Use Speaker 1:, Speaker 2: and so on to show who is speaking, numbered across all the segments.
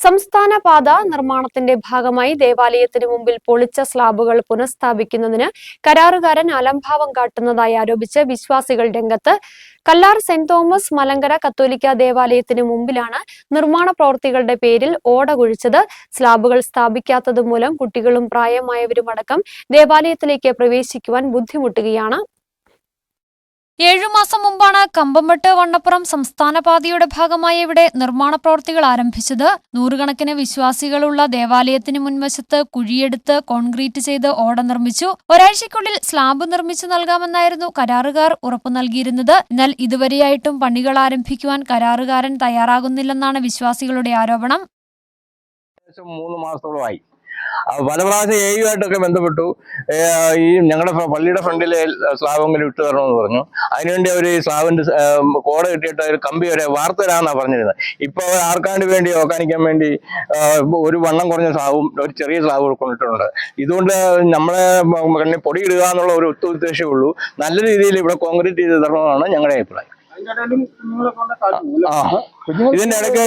Speaker 1: സംസ്ഥാന പാത നിർമ്മാണത്തിന്റെ ഭാഗമായി ദേവാലയത്തിന് മുമ്പിൽ പൊളിച്ച സ്ലാബുകൾ പുനഃസ്ഥാപിക്കുന്നതിന് കരാറുകാരൻ അലംഭാവം കാട്ടുന്നതായി ആരോപിച്ച് വിശ്വാസികൾ രംഗത്ത്. കല്ലാർ സെന്റ് തോമസ് മലങ്കര കത്തോലിക്ക ദേവാലയത്തിന് മുമ്പിലാണ് നിർമ്മാണ പ്രവൃത്തികളുടെ പേരിൽ ഓട കുഴിച്ചത്. സ്ലാബുകൾ സ്ഥാപിക്കാത്തതുമൂലം കുട്ടികളും പ്രായമായവരുമടക്കം ദേവാലയത്തിലേക്ക് പ്രവേശിക്കുവാൻ ബുദ്ധിമുട്ടുകയാണ്.
Speaker 2: 7 മാസം മുമ്പാണ് കമ്പംമെട്ട് വണ്ണപ്പുറം സംസ്ഥാന പാതയുടെ ഭാഗമായ ഇവിടെ നിർമ്മാണ പ്രവൃത്തികൾ ആരംഭിച്ചത്. നൂറുകണക്കിന് വിശ്വാസികളുള്ള ദേവാലയത്തിന് മുൻവശത്ത് കുഴിയെടുത്ത് കോൺക്രീറ്റ് ചെയ്ത് ഓട നിർമ്മിച്ചു. ഒരാഴ്ചയ്ക്കുള്ളിൽ സ്ലാബ് നിർമ്മിച്ചു നൽകാമെന്നായിരുന്നു കരാറുകാർ ഉറപ്പു നൽകിയിരുന്നത്. എന്നാൽ ഇതുവരെയായിട്ടും പണികൾ ആരംഭിക്കുവാൻ കരാറുകാരൻ തയ്യാറാകുന്നില്ലെന്നാണ് വിശ്വാസികളുടെ ആരോപണം.
Speaker 3: 3 മാസത്തോളമായി പല പ്രാവശ്യം AU-ആയിട്ടൊക്കെ ബന്ധപ്പെട്ടു. ഈ ഞങ്ങളുടെ പള്ളിയുടെ ഫ്രണ്ടിലെ സ്ലാബെങ്കിലും ഇട്ട് തരണമെന്ന് പറഞ്ഞു. അതിനുവേണ്ടി അവർ ഈ സ്ലാബിന്റെ കോട കിട്ടിയിട്ട് ഒരു കമ്പി വരെ വാർത്ത തരാമെന്നാണ് പറഞ്ഞിരുന്നത്. ഇപ്പൊ ആർക്കാണ്ട് വേണ്ടി ഓക്കാനിക്കാൻ വേണ്ടി ഒരു വണ്ണം കുറഞ്ഞ സ്ലാബും ഒരു ചെറിയ സ്ലാബും കൊണ്ടിട്ടുണ്ട്. ഇതുകൊണ്ട് നമ്മളെ പൊടി ഇടുക എന്നുള്ള ഒരു ഉദ്ദേശമേ ഉള്ളൂ. നല്ല രീതിയിൽ ഇവിടെ കോൺക്രീറ്റ് ചെയ്ത് തരണമെന്നാണ് ഞങ്ങളുടെ അഭിപ്രായം. ഇതിന്റെ ഇടയ്ക്ക്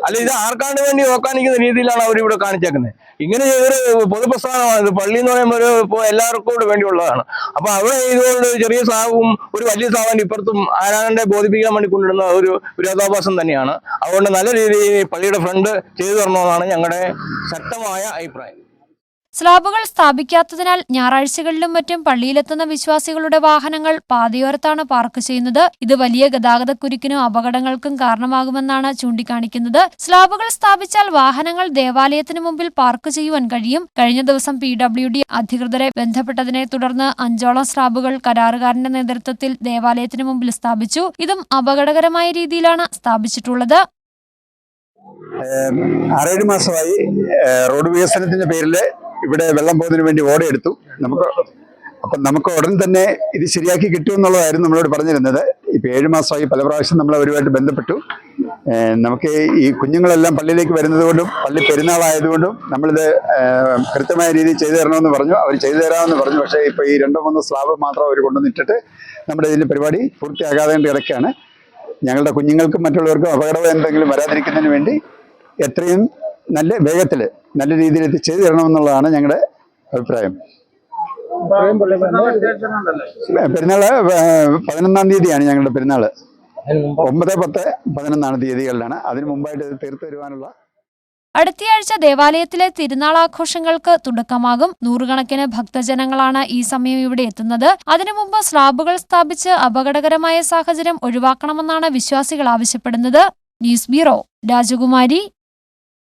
Speaker 3: അല്ല, ഇത് ആർക്കാണ്ട് വേണ്ടി ഓക്കാനിക്കുന്ന രീതിയിലാണ് അവരിവിടെ കാണിച്ചേക്കുന്നത്. ഇങ്ങനെ ചെയ്തൊരു പൊതുപ്രസ്ഥാനമാണ് ഇത്. പള്ളി എന്ന് പറയുമ്പോൾ എല്ലാവർക്കും കൂടെ വേണ്ടിയുള്ളതാണ്. അപ്പൊ അവിടെ ഇതുകൊണ്ട് ചെറിയ സ്ലാബും ഒരു വലിയ സ്ലാബിന്റെ ഇപ്പുറത്തും ആരാണ്ടെ ബോധിപ്പിക്കാൻ വേണ്ടി കൊണ്ടിടുന്ന ഒരു വിരോധാഭാസം തന്നെയാണ്. അതുകൊണ്ട് നല്ല രീതിയിൽ പള്ളിയുടെ ഫ്രണ്ട് ചെയ്തു തരണമെന്നാണ് ഞങ്ങളുടെ ശക്തമായ അഭിപ്രായം.
Speaker 2: സ്ലാബുകൾ സ്ഥാപിക്കാത്തതിനാൽ ഞായറാഴ്ചകളിലും മറ്റും പള്ളിയിലെത്തുന്ന വിശ്വാസികളുടെ വാഹനങ്ങൾ പാതയോരത്താണ് പാർക്ക് ചെയ്യുന്നത്. ഇത് വലിയ ഗതാഗതക്കുരുക്കിനും അപകടങ്ങൾക്കും കാരണമാകുമെന്നാണ് ചൂണ്ടിക്കാണിക്കുന്നത്. സ്ലാബുകൾ സ്ഥാപിച്ചാൽ വാഹനങ്ങൾ ദേവാലയത്തിന് മുമ്പിൽ പാർക്ക് ചെയ്യുവാൻ കഴിയും. കഴിഞ്ഞ ദിവസം PWD അധികൃതരെ ബന്ധപ്പെട്ടതിനെ തുടർന്ന് 5ഓളം സ്ലാബുകൾ കരാറുകാരന്റെ നേതൃത്വത്തിൽ ദേവാലയത്തിന് മുമ്പിൽ സ്ഥാപിച്ചു. ഇതും അപകടകരമായ രീതിയിലാണ് സ്ഥാപിച്ചിട്ടുള്ളത്.
Speaker 4: 6-7 മാസമായി റോഡ് വികസനത്തിന്റെ പേരിൽ ഇവിടെ വെള്ളം പോകുന്നതിന് വേണ്ടി ഓടയെടുത്തു. നമുക്ക് ഉടൻ തന്നെ ഇത് ശരിയാക്കി കിട്ടുമെന്നുള്ളതായിരുന്നു നമ്മളോട് പറഞ്ഞിരുന്നത്. ഇപ്പൊ 7 മാസമായി പല പ്രാവശ്യം നമ്മൾ അവരുമായിട്ട് ബന്ധപ്പെട്ടു. നമുക്ക് ഈ കുഞ്ഞുങ്ങളെല്ലാം പള്ളിയിലേക്ക് വരുന്നത് കൊണ്ടും പള്ളി പെരുന്നാളായതുകൊണ്ടും നമ്മളിത് കൃത്യമായ രീതിയിൽ ചെയ്തു തരണമെന്ന് പറഞ്ഞു. അവർ ചെയ്തു തരാമെന്ന് പറഞ്ഞു. പക്ഷേ ഇപ്പൊ ഈ 2-3 സ്ലാബ് മാത്രം അവർ കൊണ്ടുവന്നിട്ടിട്ട് നമ്മുടെ ഇതിന്റെ പരിപാടി പൂർത്തിയാകാതെ കിടക്കുകയാണ്. ഞങ്ങളുടെ കുഞ്ഞുങ്ങൾക്കും മറ്റുള്ളവർക്കും അപകടം എന്തെങ്കിലും വരാതിരിക്കുന്നതിന് വേണ്ടി എത്രയും നല്ല വേഗത്തിൽ നല്ല രീതിയിൽ ഇത് ചെയ്തു തരണമെന്നുള്ളതാണ് ഞങ്ങളുടെ അഭിപ്രായം. പെരുന്നാള് 11-ാം തീയതിയാണ് ഞങ്ങളുടെ പെരുന്നാള്. 9, 10, 11 തീയതികളിലാണ്. അതിനു മുമ്പായിട്ട് ഇത് തീർത്തു തരുവാനുള്ള.
Speaker 2: അടുത്തയാഴ്ച ദേവാലയത്തിലെ തിരുനാൾ ആഘോഷങ്ങൾക്ക് തുടക്കമാകും. നൂറുകണക്കിന് ഭക്തജനങ്ങളാണ് ഈ സമയം ഇവിടെ എത്തുന്നത്. അതിനു മുമ്പ് സ്ലാബുകൾ സ്ഥാപിച്ച് അപകടകരമായ സാഹചര്യം ഒഴിവാക്കണമെന്നാണ് വിശ്വാസികൾ ആവശ്യപ്പെടുന്നത്. ന്യൂസ് ബ്യൂറോ, രാജകുമാരി.